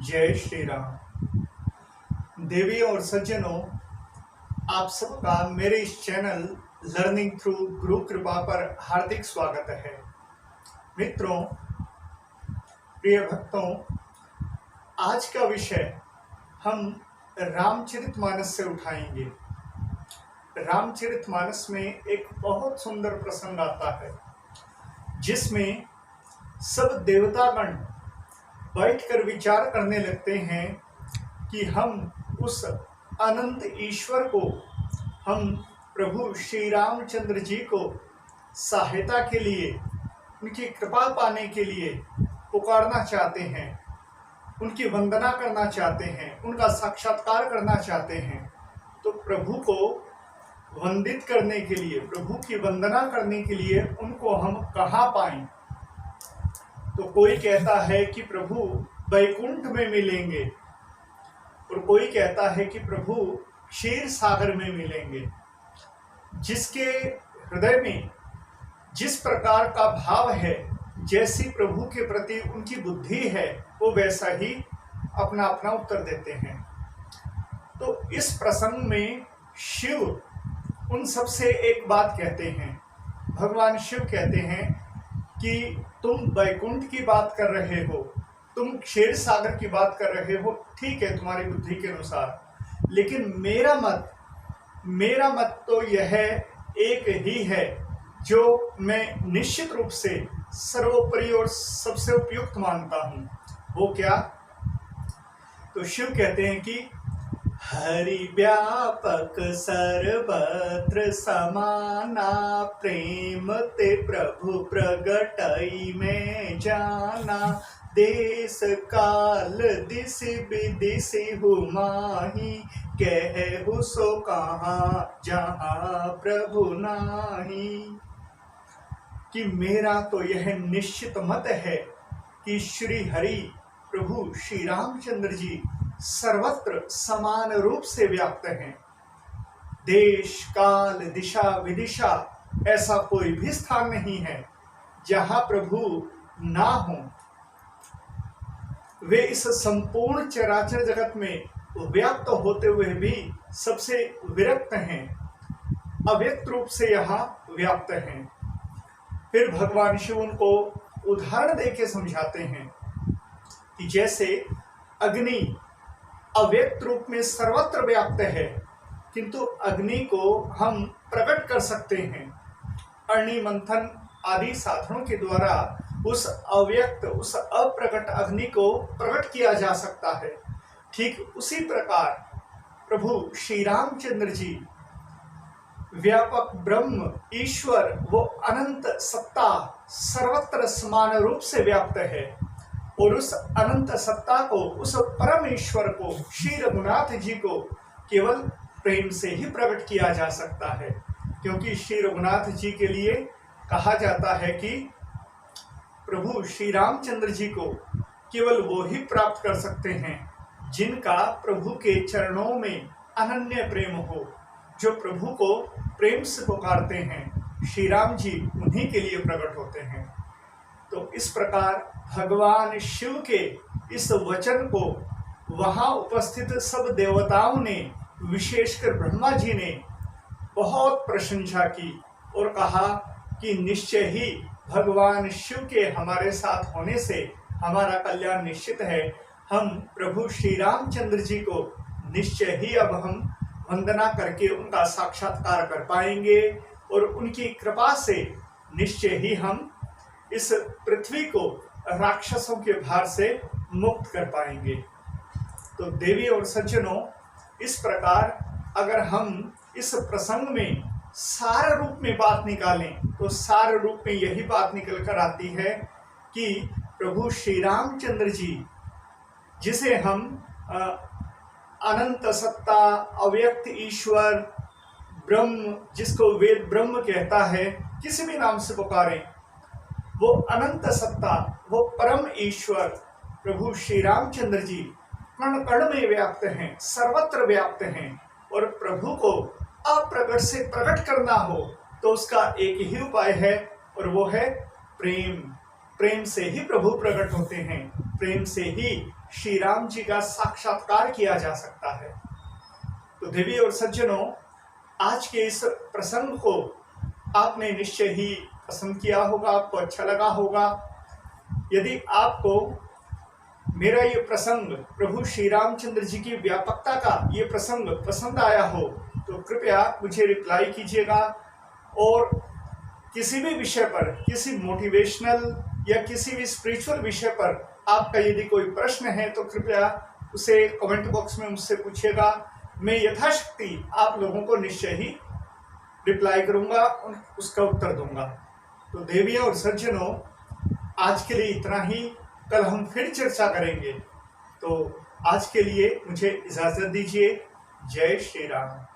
जय श्री राम। देवी और सज्जनों, आप सबका मेरे इस चैनल लर्निंग थ्रू गुरु कृपा पर हार्दिक स्वागत है। मित्रों, प्रिय भक्तों, आज का विषय हम रामचरितमानस से उठाएंगे। रामचरितमानस में एक बहुत सुंदर प्रसंग आता है जिसमें सब देवतागण बैठकर विचार करने लगते हैं कि हम उस अनंत ईश्वर को, हम प्रभु श्री रामचंद्र जी को सहायता के लिए, उनकी कृपा पाने के लिए पुकारना चाहते हैं, उनकी वंदना करना चाहते हैं, उनका साक्षात्कार करना चाहते हैं। तो प्रभु को वंदित करने के लिए, प्रभु की वंदना करने के लिए उनको हम कहाँ पाएं? तो कोई कहता है कि प्रभु वैकुंठ में मिलेंगे और कोई कहता है कि प्रभु क्षीर सागर में मिलेंगे। जिसके हृदय में जिस प्रकार का भाव है, जैसी प्रभु के प्रति उनकी बुद्धि है, वो वैसा ही अपना अपना उत्तर देते हैं। तो इस प्रसंग में शिव उन सबसे एक बात कहते हैं। भगवान शिव कहते हैं कि तुम वैकुंठ की बात कर रहे हो, तुम क्षीर सागर की बात कर रहे हो, ठीक है तुम्हारी बुद्धि के अनुसार, लेकिन मेरा मत तो यह एक ही है जो मैं निश्चित रूप से सर्वोपरि और सबसे उपयुक्त मानता हूँ। वो क्या? तो शिव कहते हैं कि हरि व्यापक सर्वत्र समाना, प्रेम ते प्रभु प्रगटई में जाना, देश काल दिशि विदिशि हुमाही, कहु सो कहाँ जहाँ प्रभु नाही। कि मेरा तो यह निश्चित मत है कि श्री हरि प्रभु श्री रामचंद्र जी सर्वत्र समान रूप से व्याप्त हैं। देश काल दिशा विदिशा ऐसा कोई भी स्थान नहीं है जहां प्रभु ना हो। वे इस संपूर्ण चराचर जगत में व्याप्त होते हुए भी सबसे विरक्त हैं, अव्यक्त रूप से यहाँ व्याप्त हैं। फिर भगवान शिव उनको उदाहरण देके समझाते हैं कि जैसे अग्नि अव्यक्त रूप में सर्वत्र व्याप्त है, किंतु अग्नि को हम प्रकट कर सकते हैं। अग्नि मंथन आदि साधनों के द्वारा उस अव्यक्त, उस अप्रकट अग्नि को प्रकट किया जा सकता है। ठीक उसी प्रकार प्रभु श्री रामचंद्र जी व्यापक ब्रह्म ईश्वर, वो अनंत सत्ता सर्वत्र समान रूप से व्याप्त है और उस अनंत सत्ता को, उस परम ईश्वर को, श्री रघुनाथ जी को केवल प्रेम से ही प्रकट किया जा सकता है। क्योंकि श्री रघुनाथ जी के लिए कहा जाता है कि प्रभु श्री रामचंद्र जी को केवल वो ही प्राप्त कर सकते हैं जिनका प्रभु के चरणों में अनन्य प्रेम हो, जो प्रभु को प्रेम से पुकारते हैं। श्री राम जी उन्हीं के लिए प्रकट होते हैं। तो इस प्रकार भगवान शिव के इस वचन को वहाँ उपस्थित सब देवताओं ने, विशेषकर ब्रह्मा जी ने बहुत प्रशंसा की और कहा कि निश्चय ही भगवान शिव के हमारे साथ होने से हमारा कल्याण निश्चित है। हम प्रभु श्री रामचंद्र जी को निश्चय ही अब हम वंदना करके उनका साक्षात्कार कर पाएंगे और उनकी कृपा से निश्चय ही हम इस पृथ्वी को राक्षसों के भार से मुक्त कर पाएंगे। तो देवी और सज्जनों, इस प्रकार अगर हम इस प्रसंग में सार रूप में बात निकालें तो सार रूप में यही बात निकल कर आती है कि प्रभु श्री रामचंद्र जी, जिसे हम अनंत सत्ता, अव्यक्त ईश्वर, ब्रह्म, जिसको वेद ब्रह्म कहता है, किसी भी नाम से पुकारें, वो अनंत सत्ता, वो परम ईश्वर प्रभु श्री रामचंद्र जी कण कण में व्याप्त हैं, सर्वत्र व्याप्त हैं। और प्रभु को अप्रकट से प्रकट करना हो तो उसका एक ही उपाय है और वो है प्रेम। प्रेम से ही प्रभु प्रकट होते हैं, प्रेम से ही श्री राम जी का साक्षात्कार किया जा सकता है। तो देवी और सज्जनों, आज के इस प्रसंग को आपने निश्चय ही पसंद किया होगा, आपको अच्छा लगा होगा। यदि आपको मेरा ये प्रसंग, प्रभु श्री रामचंद्र जी की व्यापकता का ये प्रसंग पसंद आया हो तो कृपया मुझे रिप्लाई कीजिएगा। और किसी भी विषय पर, किसी मोटिवेशनल या किसी भी स्पिरिचुअल विषय पर आपका यदि कोई प्रश्न है तो कृपया उसे कमेंट बॉक्स में मुझसे पूछिएगा। मैं यथाशक्ति आप लोगों को निश्चय ही रिप्लाई करूंगा, उसका उत्तर दूंगा। तो देवियों और सज्जनों, आज के लिए इतना ही। कल हम फिर चर्चा करेंगे। तो आज के लिए मुझे इजाजत दीजिए। जय श्री राम।